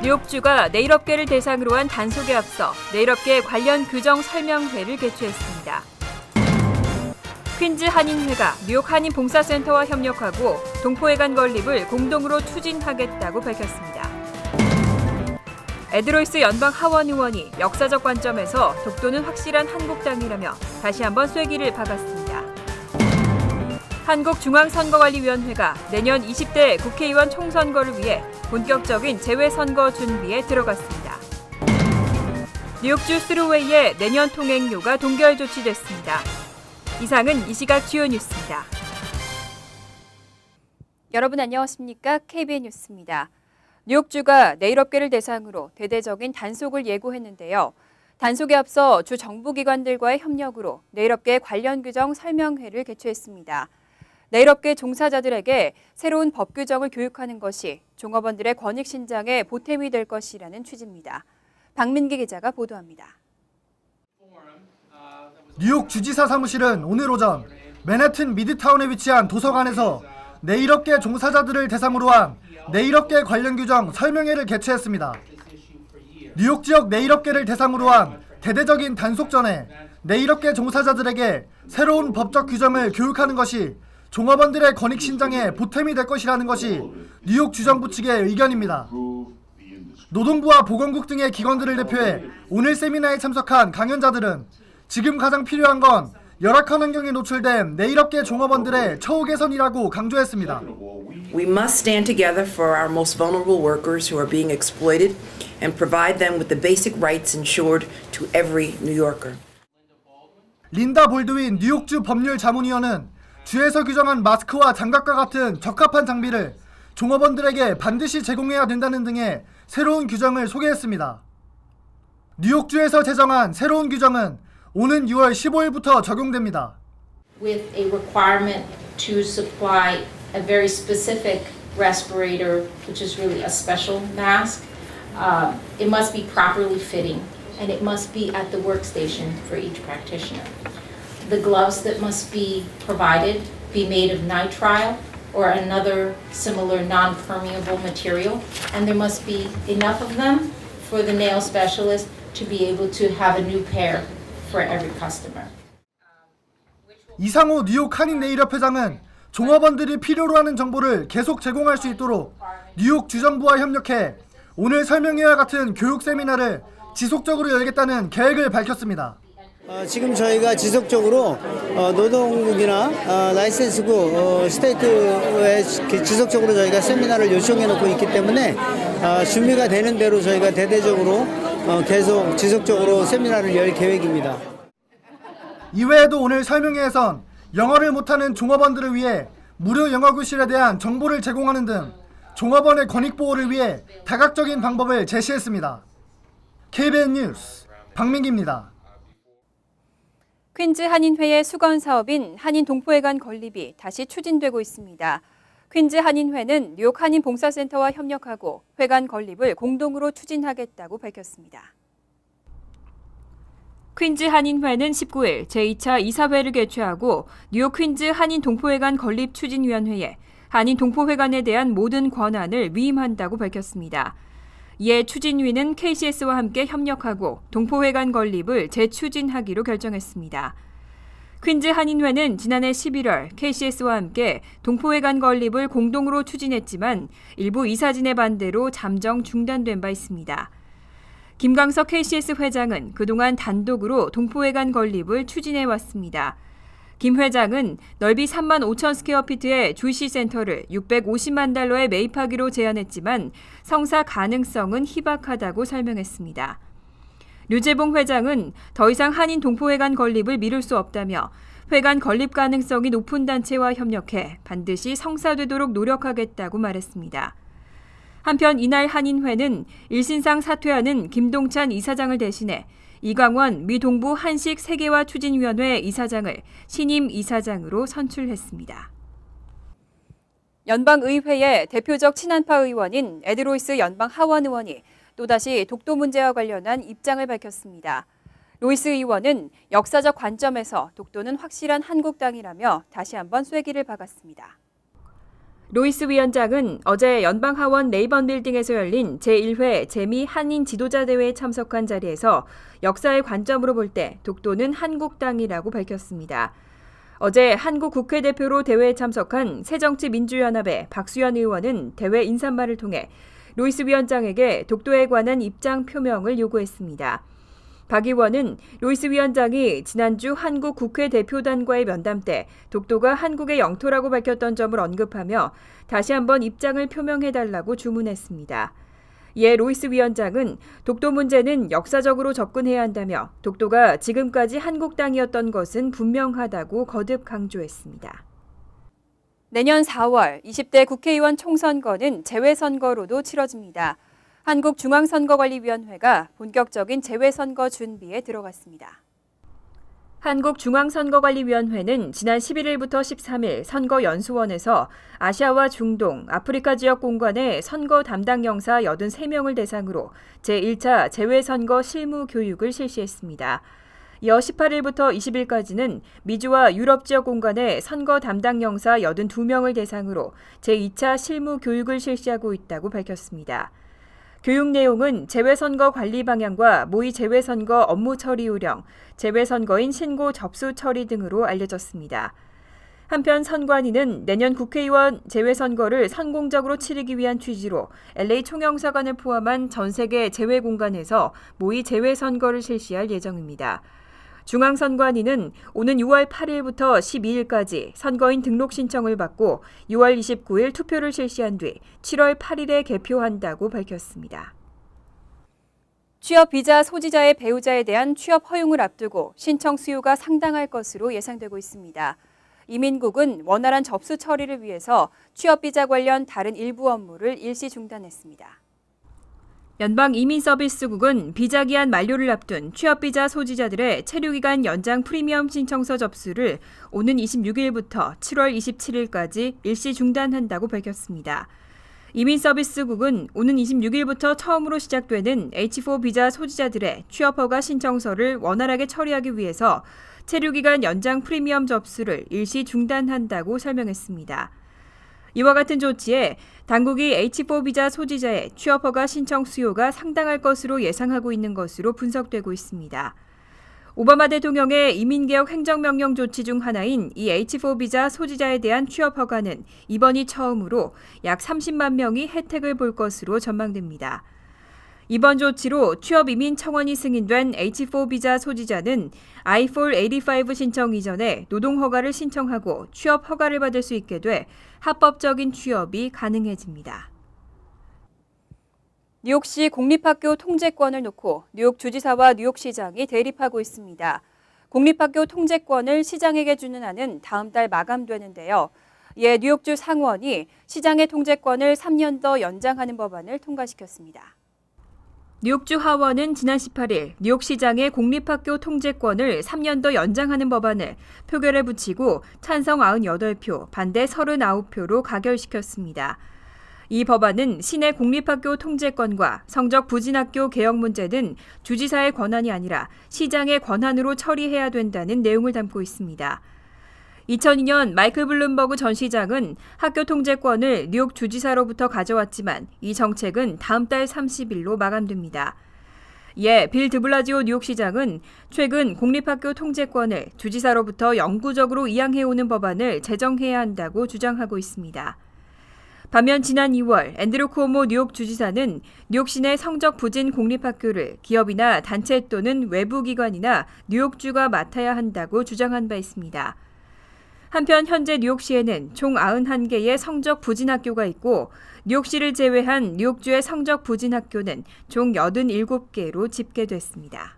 뉴욕주가 네일업계를 대상으로 한 단속에 앞서 네일업계 관련 규정 설명회를 개최했습니다. 퀸즈 한인회가 뉴욕 한인봉사센터와 협력하고 동포회관 건립을 공동으로 추진하겠다고 밝혔습니다. 에드로이스 연방 하원 의원이 역사적 관점에서 독도는 확실한 한국당이라며 다시 한번 쐐기를 박았습니다. 한국중앙선거관리위원회가 내년 20대 국회의원 총선거를 위해 본격적인 재외선거 준비에 들어갔습니다. 뉴욕주 스루웨이의 내년 통행료가 동결 조치됐습니다. 이상은 이 시각 주요 뉴스입니다. 여러분 안녕하십니까? KBN 뉴스입니다. 뉴욕주가 네일업계를 대상으로 대대적인 단속을 예고했는데요. 단속에 앞서 주 정부기관들과의 협력으로 네일업계 관련 규정 설명회를 개최했습니다. 네일업계 종사자들에게 새로운 법 규정을 교육하는 것이 종업원들의 권익 신장에 보탬이 될 것이라는 취지입니다. 박민기 기자가 보도합니다. 뉴욕 주지사 사무실은 오늘 오전 맨해튼 미드타운에 위치한 도서관에서 네일업계 종사자들을 대상으로 한 네일업계 관련 규정 설명회를 개최했습니다. 뉴욕 지역 네일업계를 대상으로 한 대대적인 단속 전에 네일업계 종사자들에게 새로운 법적 규정을 교육하는 것이 종업원들의 권익 신장에 보탬이 될 것이라는 것이 뉴욕 주정부 측의 의견입니다. 노동부와 보건국 등의 기관들을 대표해 오늘 세미나에 참석한 강연자들은 지금 가장 필요한 건 열악한 환경에 노출된 네일업계 종업원들의 처우 개선이라고 강조했습니다. We must stand together for our most vulnerable workers who are being exploited and provide them with the basic rights ensured to every New Yorker. 린다 볼드윈 뉴욕주 법률 자문위원은 주에서 규정한 마스크와 장갑과 같은 적합한 장비를 종업원들에게 반드시 제공해야 된다는 등의 새로운 규정을 소개했습니다. 뉴욕주에서 제정한 새로운 규정은 오는 6월 15일부터 적용됩니다. With a requirement to supply a very specific respirator, which is really a special mask, it must be properly fitting and it must be at the workstation for each practitioner. The gloves that must be provided be made of nitrile or another similar non-permeable material, and there must be enough of them for the nail specialist to be able to have a new pair for every customer. 이상호 뉴욕 한인 네일업 회장은 종업원들이 필요로 하는 정보를 계속 제공할 수 있도록 뉴욕 주정부와 협력해 오늘 설명회와 같은 교육 세미나를 지속적으로 열겠다는 계획을 밝혔습니다. 지금 저희가 지속적으로 노동국이나 라이센스국 스테이트에 지속적으로 저희가 세미나를 요청해 놓고 있기 때문에 준비가 되는 대로 저희가 대대적으로 계속 지속적으로 세미나를 열 계획입니다. 이외에도 오늘 설명회에선 영어를 못하는 종업원들을 위해 무료 영어 교실에 대한 정보를 제공하는 등 종업원의 권익 보호를 위해 다각적인 방법을 제시했습니다. KBN 뉴스 박민기입니다. 퀸즈 한인회의 수건 사업인 한인 동포회관 건립이 다시 추진되고 있습니다. 퀸즈 한인회는 뉴욕 한인봉사센터와 협력하고 회관 건립을 공동으로 추진하겠다고 밝혔습니다. 퀸즈 한인회는 19일 제2차 이사회를 개최하고 뉴욕 퀸즈 한인 동포회관 건립 추진위원회에 한인 동포회관에 대한 모든 권한을 위임한다고 밝혔습니다. 이에 추진위는 KCS와 함께 협력하고 동포회관 건립을 재추진하기로 결정했습니다. 퀸즈 한인회는 지난해 11월 KCS와 함께 동포회관 건립을 공동으로 추진했지만 일부 이사진의 반대로 잠정 중단된 바 있습니다. 김광석 KCS 회장은 그동안 단독으로 동포회관 건립을 추진해왔습니다. 김 회장은 넓이 3만 5천 스퀘어피트의 주시센터를 650만 달러에 매입하기로 제안했지만 성사 가능성은 희박하다고 설명했습니다. 류재봉 회장은 더 이상 한인 동포회관 건립을 미룰 수 없다며 회관 건립 가능성이 높은 단체와 협력해 반드시 성사되도록 노력하겠다고 말했습니다. 한편 이날 한인회는 일신상 사퇴하는 김동찬 이사장을 대신해 이광원 미 동부 한식 세계화 추진위원회 이사장을 신임 이사장으로 선출했습니다. 연방의회의 대표적 친한파 의원인 에드로이스 연방 하원 의원이 또다시 독도 문제와 관련한 입장을 밝혔습니다. 로이스 의원은 역사적 관점에서 독도는 확실한 한국 땅이라며 다시 한번 쐐기를 박았습니다. 로이스 위원장은 어제 연방하원 레이번 빌딩에서 열린 제1회 재미 한인 지도자 대회에 참석한 자리에서 역사의 관점으로 볼 때 독도는 한국땅이라고 밝혔습니다. 어제 한국 국회 대표로 대회에 참석한 새정치민주연합의 박수현 의원은 대회 인사말을 통해 로이스 위원장에게 독도에 관한 입장 표명을 요구했습니다. 박 의원은 로이스 위원장이 지난주 한국 국회 대표단과의 면담 때 독도가 한국의 영토라고 밝혔던 점을 언급하며 다시 한번 입장을 표명해달라고 주문했습니다. 이에 로이스 위원장은 독도 문제는 역사적으로 접근해야 한다며 독도가 지금까지 한국 땅이었던 것은 분명하다고 거듭 강조했습니다. 내년 4월 20대 국회의원 총선거는 재외선거로도 치러집니다. 한국중앙선거관리위원회가 본격적인 재외선거 준비에 들어갔습니다. 한국중앙선거관리위원회는 지난 11일부터 13일 선거연수원에서 아시아와 중동, 아프리카 지역 공관의 선거 담당 영사 83명을 대상으로 제1차 재외선거 실무 교육을 실시했습니다. 이어 18일부터 20일까지는 미주와 유럽 지역 공관의 선거 담당 영사 82명을 대상으로 제2차 실무 교육을 실시하고 있다고 밝혔습니다. 교육 내용은 재외선거 관리 방향과 모의 재외선거 업무 처리 요령, 재외선거인 신고 접수 처리 등으로 알려졌습니다. 한편 선관위는 내년 국회의원 재외선거를 성공적으로 치르기 위한 취지로 LA 총영사관을 포함한 전 세계 재외 공간에서 모의 재외선거를 실시할 예정입니다. 중앙선관위는 오는 6월 8일부터 12일까지 선거인 등록 신청을 받고 6월 29일 투표를 실시한 뒤 7월 8일에 개표한다고 밝혔습니다. 취업 비자 소지자의 배우자에 대한 취업 허용을 앞두고 신청 수요가 상당할 것으로 예상되고 있습니다. 이민국은 원활한 접수 처리를 위해서 취업 비자 관련 다른 일부 업무를 일시 중단했습니다. 연방이민서비스국은 비자기한 만료를 앞둔 취업비자 소지자들의 체류기간 연장 프리미엄 신청서 접수를 오는 26일부터 7월 27일까지 일시 중단한다고 밝혔습니다. 이민서비스국은 오는 26일부터 처음으로 시작되는 H4 비자 소지자들의 취업허가 신청서를 원활하게 처리하기 위해서 체류기간 연장 프리미엄 접수를 일시 중단한다고 설명했습니다. 이와 같은 조치에 당국이 H4 비자 소지자의 취업허가 신청 수요가 상당할 것으로 예상하고 있는 것으로 분석되고 있습니다. 오바마 대통령의 이민개혁 행정명령 조치 중 하나인 이 H4 비자 소지자에 대한 취업허가는 이번이 처음으로 약 30만 명이 혜택을 볼 것으로 전망됩니다. 이번 조치로 취업이민 청원이 승인된 H4 비자 소지자는 I-485 신청 이전에 노동허가를 신청하고 취업허가를 받을 수 있게 돼 합법적인 취업이 가능해집니다. 뉴욕시 공립학교 통제권을 놓고 뉴욕 주지사와 뉴욕시장이 대립하고 있습니다. 공립학교 통제권을 시장에게 주는 안은 다음 달 마감되는데요. 이에 뉴욕주 상원이 시장의 통제권을 3년 더 연장하는 법안을 통과시켰습니다. 뉴욕주 하원은 지난 18일 뉴욕시장의 공립학교 통제권을 3년 더 연장하는 법안을 표결에 붙이고 찬성 98표, 반대 39표로 가결시켰습니다. 이 법안은 시내 공립학교 통제권과 성적 부진학교 개혁 문제는 주지사의 권한이 아니라 시장의 권한으로 처리해야 된다는 내용을 담고 있습니다. 2002년 마이클 블룸버그 전 시장은 학교 통제권을 뉴욕 주지사로부터 가져왔지만 이 정책은 다음 달 30일로 마감됩니다. 이에 빌 드블라지오 뉴욕시장은 최근 공립학교 통제권을 주지사로부터 영구적으로 이양해오는 법안을 제정해야 한다고 주장하고 있습니다. 반면 지난 2월 앤드류 쿠오모 뉴욕 주지사는 뉴욕시 내 성적 부진 공립학교를 기업이나 단체 또는 외부 기관이나 뉴욕주가 맡아야 한다고 주장한 바 있습니다. 한편 현재 뉴욕시에는 총 91개의 성적 부진 학교가 있고 뉴욕시를 제외한 뉴욕주의 성적 부진 학교는 총 87개로 집계됐습니다.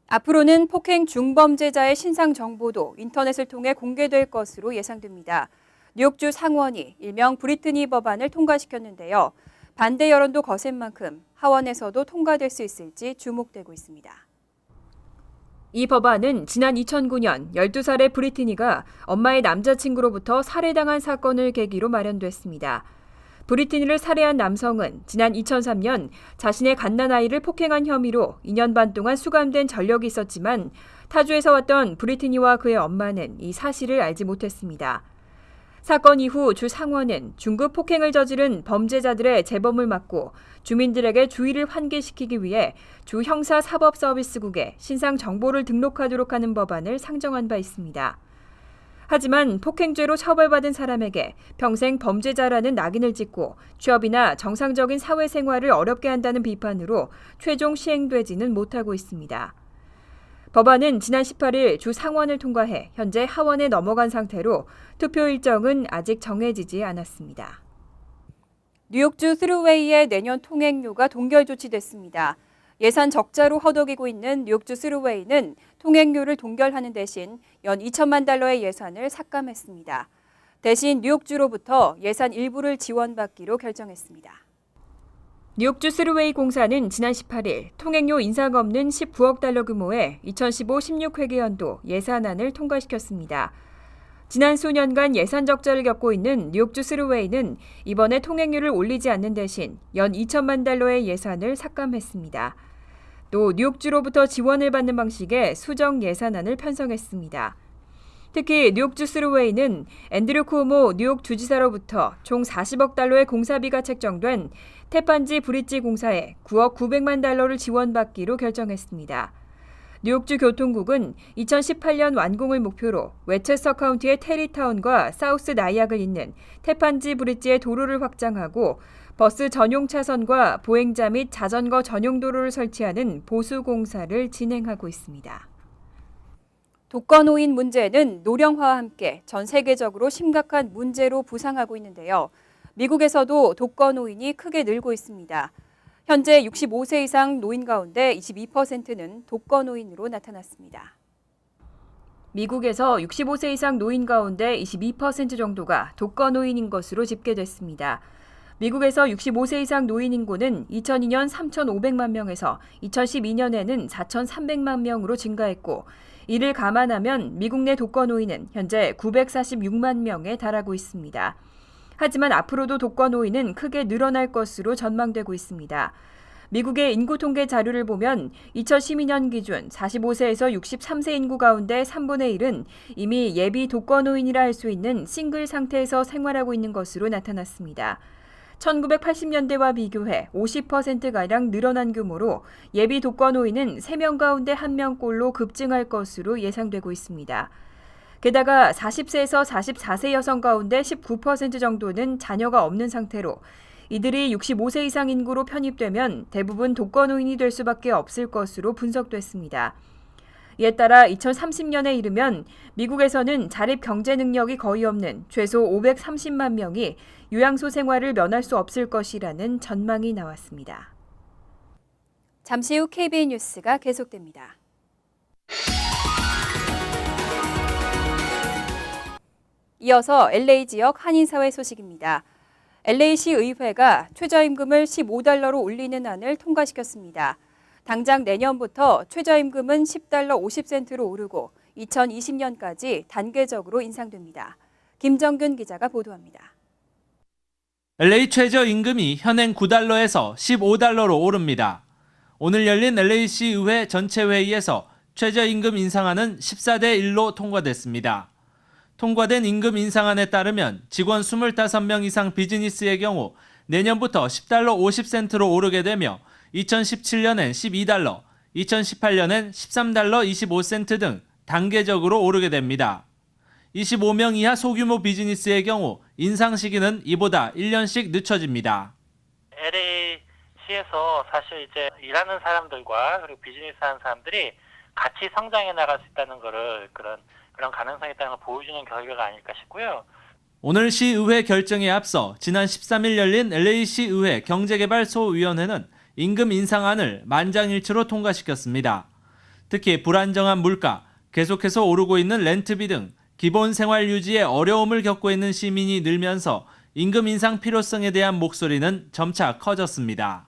앞으로는 폭행 중범죄자의 신상 정보도 인터넷을 통해 공개될 것으로 예상됩니다. 뉴욕주 상원이 일명 브리트니 법안을 통과시켰는데요. 반대 여론도 거센 만큼 하원에서도 통과될 수 있을지 주목되고 있습니다. 이 법안은 지난 2009년 12살의 브리트니가 엄마의 남자친구로부터 살해당한 사건을 계기로 마련됐습니다. 브리트니를 살해한 남성은 지난 2003년 자신의 갓난아이를 폭행한 혐의로 2년 반 동안 수감된 전력이 있었지만 타주에서 왔던 브리트니와 그의 엄마는 이 사실을 알지 못했습니다. 사건 이후 주 상원은 중급 폭행을 저지른 범죄자들의 재범을 막고 주민들에게 주의를 환기시키기 위해 주 형사사법서비스국에 신상 정보를 등록하도록 하는 법안을 상정한 바 있습니다. 하지만 폭행죄로 처벌받은 사람에게 평생 범죄자라는 낙인을 찍고 취업이나 정상적인 사회생활을 어렵게 한다는 비판으로 최종 시행되지는 못하고 있습니다. 법안은 지난 18일 주 상원을 통과해 현재 하원에 넘어간 상태로 투표 일정은 아직 정해지지 않았습니다. 뉴욕주 스루웨이의 내년 통행료가 동결 조치됐습니다. 예산 적자로 허덕이고 있는 뉴욕주 스루웨이는 통행료를 동결하는 대신 연 2천만 달러의 예산을 삭감했습니다. 대신 뉴욕주로부터 예산 일부를 지원받기로 결정했습니다. 뉴욕주 스루웨이 공사는 지난 18일 통행료 인상 없는 19억 달러 규모의 2015-16회계연도 예산안을 통과시켰습니다. 지난 수년간 예산 적자를 겪고 있는 뉴욕주 스루웨이는 이번에 통행료를 올리지 않는 대신 연 2천만 달러의 예산을 삭감했습니다. 또 뉴욕주로부터 지원을 받는 방식의 수정 예산안을 편성했습니다. 특히 뉴욕주 스루웨이는 앤드류 쿠오모 뉴욕 주지사로부터 총 40억 달러의 공사비가 책정된 테판지 브릿지 공사에 9억 900만 달러를 지원받기로 결정했습니다. 뉴욕주 교통국은 2018년 완공을 목표로 웨체스터 카운티의 테리타운과 사우스 나이악을 잇는 테판지 브릿지의 도로를 확장하고 버스 전용 차선과 보행자 및 자전거 전용 도로를 설치하는 보수 공사를 진행하고 있습니다. 독거노인 문제는 노령화와 함께 전 세계적으로 심각한 문제로 부상하고 있는데요. 미국에서도 독거노인이 크게 늘고 있습니다. 현재 65세 이상 노인 가운데 22%는 독거노인으로 나타났습니다. 미국에서 65세 이상 노인 가운데 22% 정도가 독거노인인 것으로 집계됐습니다. 미국에서 65세 이상 노인 인구는 2002년 3,500만 명에서 2012년에는 4,300만 명으로 증가했고, 이를 감안하면 미국 내 독거노인은 현재 946만 명에 달하고 있습니다. 하지만 앞으로도 독거노인은 크게 늘어날 것으로 전망되고 있습니다. 미국의 인구 통계 자료를 보면 2012년 기준 45세에서 63세 인구 가운데 3분의 1은 이미 예비 독거노인이라 할 수 있는 싱글 상태에서 생활하고 있는 것으로 나타났습니다. 1980년대와 비교해 50%가량 늘어난 규모로 예비 독거노인은 3명 가운데 1명꼴로 급증할 것으로 예상되고 있습니다. 게다가 40세에서 44세 여성 가운데 19% 정도는 자녀가 없는 상태로 이들이 65세 이상 인구로 편입되면 대부분 독거노인이 될 수밖에 없을 것으로 분석됐습니다. 이에 따라 2030년에 이르면 미국에서는 자립 경제 능력이 거의 없는 최소 530만 명이 요양소 생활을 면할 수 없을 것이라는 전망이 나왔습니다. 잠시 후 KBN 뉴스가 계속됩니다. 이어서 LA 지역 한인사회 소식입니다. LA시 의회가 최저임금을 15달러로 올리는 안을 통과시켰습니다. 당장 내년부터 최저임금은 10달러 50센트로 오르고 2020년까지 단계적으로 인상됩니다. 김정균 기자가 보도합니다. LA 최저임금이 현행 9달러에서 15달러로 오릅니다. 오늘 열린 LA시 의회 전체 회의에서 최저임금 인상안은 14대 1로 통과됐습니다. 통과된 임금 인상안에 따르면 직원 25명 이상 비즈니스의 경우 내년부터 10달러 50센트로 오르게 되며 2017년엔 12달러, 2018년엔 13달러 25센트 등 단계적으로 오르게 됩니다. 25명 이하 소규모 비즈니스의 경우 인상 시기는 이보다 1년씩 늦춰집니다. LA시에서 사실 이제 일하는 사람들과 그리고 비즈니스 하는 사람들이 같이 성장해 나갈 수 있다는 거를 그런 가능성이 있다는 걸 보여주는 결과가 아닐까 싶고요. 오늘 시의회 결정에 앞서 지난 13일 열린 LA시 의회 경제개발소위원회는 임금 인상안을 만장일치로 통과시켰습니다. 특히 불안정한 물가, 계속해서 오르고 있는 렌트비 등 기본 생활 유지에 어려움을 겪고 있는 시민이 늘면서 임금 인상 필요성에 대한 목소리는 점차 커졌습니다.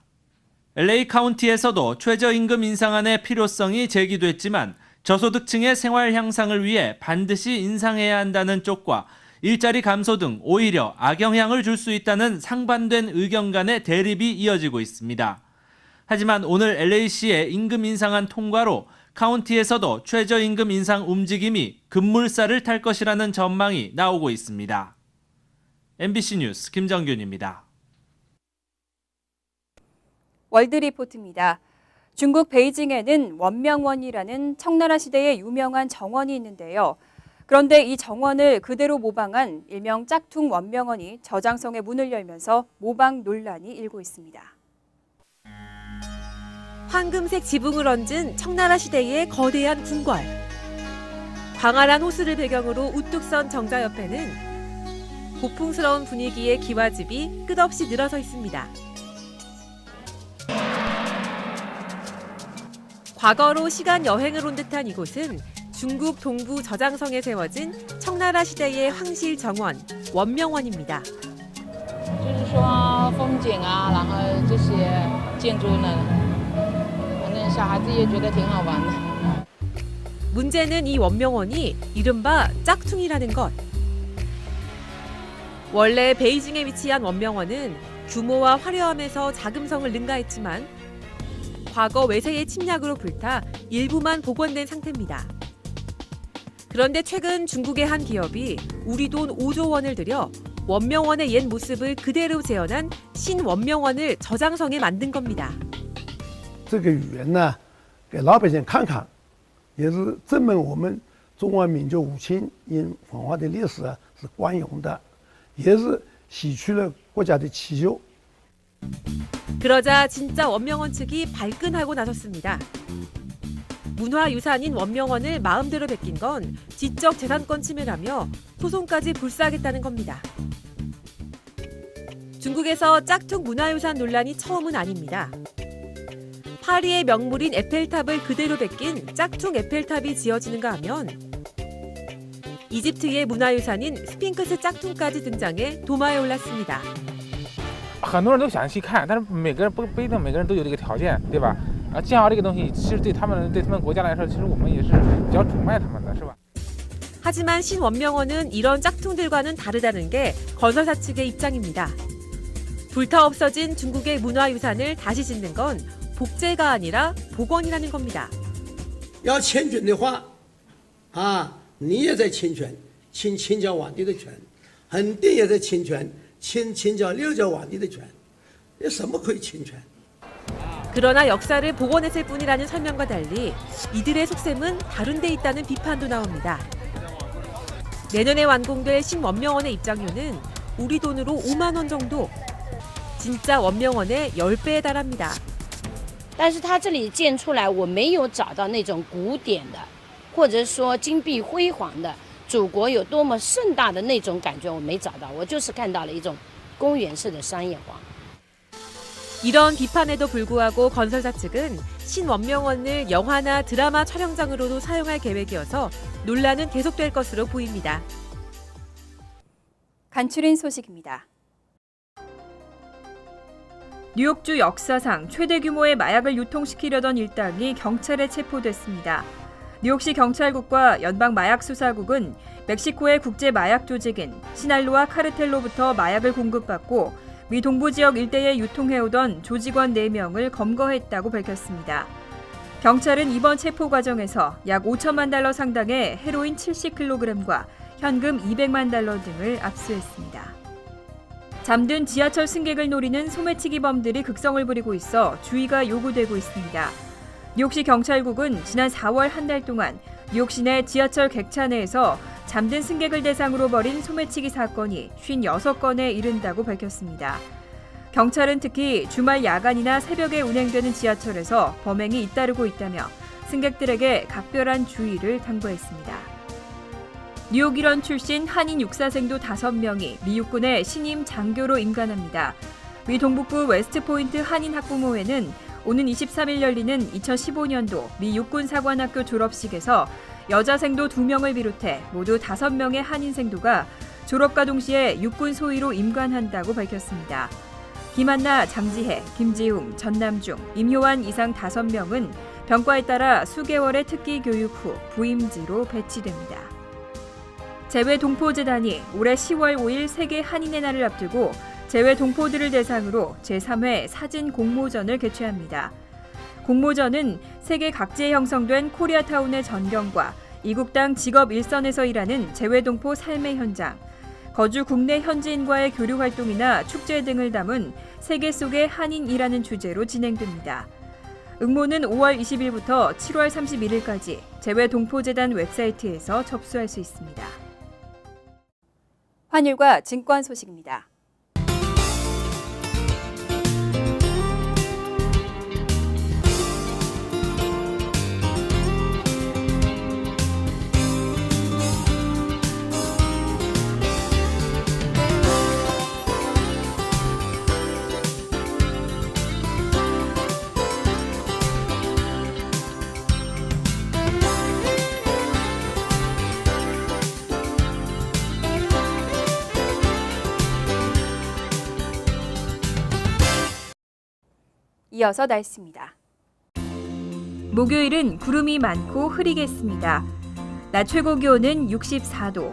LA 카운티에서도 최저임금 인상안의 필요성이 제기됐지만 저소득층의 생활 향상을 위해 반드시 인상해야 한다는 쪽과 일자리 감소 등 오히려 악영향을 줄 수 있다는 상반된 의견 간의 대립이 이어지고 있습니다. 하지만 오늘 LA시의 임금 인상안 통과로 카운티에서도 최저임금 인상 움직임이 급물살을 탈 것이라는 전망이 나오고 있습니다. MBC 뉴스 김정균입니다. 월드리포트입니다. 중국 베이징에는 원명원이라는 청나라 시대의 유명한 정원이 있는데요. 그런데 이 정원을 그대로 모방한 일명 짝퉁 원명원이 저장성의 문을 열면서 모방 논란이 일고 있습니다. 황금색 지붕을 얹은 청나라 시대의 거대한 궁궐. 광활한 호수를 배경으로 우뚝 선 정자 옆에는 고풍스러운 분위기의 기와집이 끝없이 늘어서 있습니다. 과거로 시간 여행을 온 듯한 이곳은 중국 동부 저장성에 세워진 청나라 시대의 황실 정원 원명원입니다. 就是说风景啊，然后这些建筑呢，反正小孩子也觉得挺好玩的。 문제는 이 원명원이 이른바 짝퉁이라는 것. 원래 베이징에 위치한 원명원은 규모와 화려함에서 자금성을 능가했지만 과거 외세의 침략으로 불타 일부만 복원된 상태입니다. 그런데 최근 중국의 한 기업이 우리 돈 5조 원을 들여 원명원의 옛 모습을 그대로 재현한 신원명원을 저장성에 만든 겁니다. 这个语言呢，给老百姓看看，也是证明我们中华民族5000年文化的历史是光荣的，也是洗去了国家的气球。 그러자 진짜 원명원 측이 발끈하고 나섰습니다. 문화유산인 원명원을 마음대로 베낀 건 지적 재산권 침해라며 소송까지 불사하겠다는 겁니다. 중국에서 짝퉁 문화유산 논란이 처음은 아닙니다. 파리의 명물인 에펠탑을 그대로 베낀 짝퉁 에펠탑이 지어지는가 하면 이집트의 문화유산인 스핑크스 짝퉁까지 등장해 도마에 올랐습니다. 很多人都想去看，但是每个人不一定每个人都有这个条件，对吧？建好这个东西，其实对他们国家来说，其实我们也是比较崇拜他们的，是吧？ 하지만 신원명원은 이런 짝퉁들과는 다르다는 게 건설사 측의 입장입니다. 불타 없어진 중국의 문화유산을 다시 짓는 건 복제가 아니라 복원이라는 겁니다. 要侵权的话，你也在侵权，侵占皇帝的权，肯定也在侵权。 侵占六朝皇帝的权，有什么可以侵权？ 그러나 역사를 복원했을 뿐이라는 설명과 달리 이들의 속셈은 다른 데 있다는 비판도 나옵니다. 내년에 완공될 신원명원의 입장료는 우리 돈으로 5만 원 정도. 진짜 원명원의 10배에 달합니다. 但是它这里建出来，我没有找到那种古典的，或者说金碧辉煌的。 祖国有多么盛大的那种感觉，我没找到，我就是看到了一种公园式的商业化。 이런 비판에도 불구하고 건설사 측은 신원명원을 영화나 드라마 촬영장으로도 사용할 계획이어서 논란은 계속될 것으로 보입니다. 간추린 소식입니다. 뉴욕주 역사상 최대 규모의 마약을 유통시키려던 일당이 경찰에 체포됐습니다. 뉴욕시 경찰국과 연방마약수사국은 멕시코의 국제 마약 조직인 시날로아 카르텔로부터 마약을 공급받고 미 동부 지역 일대에 유통해오던 조직원 4명을 검거했다고 밝혔습니다. 경찰은 이번 체포 과정에서 약 5천만 달러 상당의 헤로인 70kg과 현금 200만 달러 등을 압수했습니다. 잠든 지하철 승객을 노리는 소매치기범들이 극성을 부리고 있어 주의가 요구되고 있습니다. 뉴욕시 경찰국은 지난 4월 한 달 동안 뉴욕 시내 지하철 객차 내에서 잠든 승객을 대상으로 벌인 소매치기 사건이 56건에 이른다고 밝혔습니다. 경찰은 특히 주말 야간이나 새벽에 운행되는 지하철에서 범행이 잇따르고 있다며 승객들에게 각별한 주의를 당부했습니다. 뉴욕 일원 출신 한인 육사생도 5명이 미 육군의 신임 장교로 임관합니다. 미 동북부 웨스트포인트 한인 학부모회는 오는 23일 열리는 2015년도 미 육군사관학교 졸업식에서 여자생도 2명을 비롯해 모두 5명의 한인생도가 졸업과 동시에 육군 소위로 임관한다고 밝혔습니다. 김한나, 장지혜, 김지웅, 전남중, 임효환 이상 5명은 병과에 따라 수개월의 특기 교육 후 부임지로 배치됩니다. 재외동포재단이 올해 10월 5일 세계 한인의 날을 앞두고 재외동포들을 대상으로 제3회 사진 공모전을 개최합니다. 공모전은 세계 각지에 형성된 코리아타운의 전경과 이국당 직업 일선에서 일하는 재외동포 삶의 현장, 거주 국내 현지인과의 교류 활동이나 축제 등을 담은 세계 속의 한인이라는 주제로 진행됩니다. 응모는 5월 20일부터 7월 31일까지 재외동포재단 웹사이트에서 접수할 수 있습니다. 환율과 증권 소식입니다. 이어서 날씨입니다. 목요일은 구름이 많고 흐리겠습니다. 낮 최고 기온은 64도,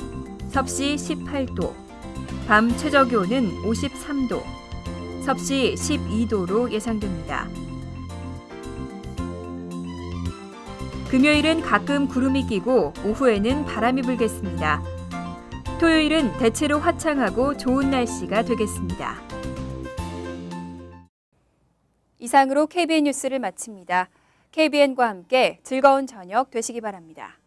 섭씨 18도, 밤 최저 기온은 53도, 섭씨 12도로 예상됩니다. 금요일은 가끔 구름이 끼고 오후에는 바람이 불겠습니다. 토요일은 대체로 화창하고 좋은 날씨가 되겠습니다. 이상으로 KBN 뉴스를 마칩니다. KBN과 함께 즐거운 저녁 되시기 바랍니다.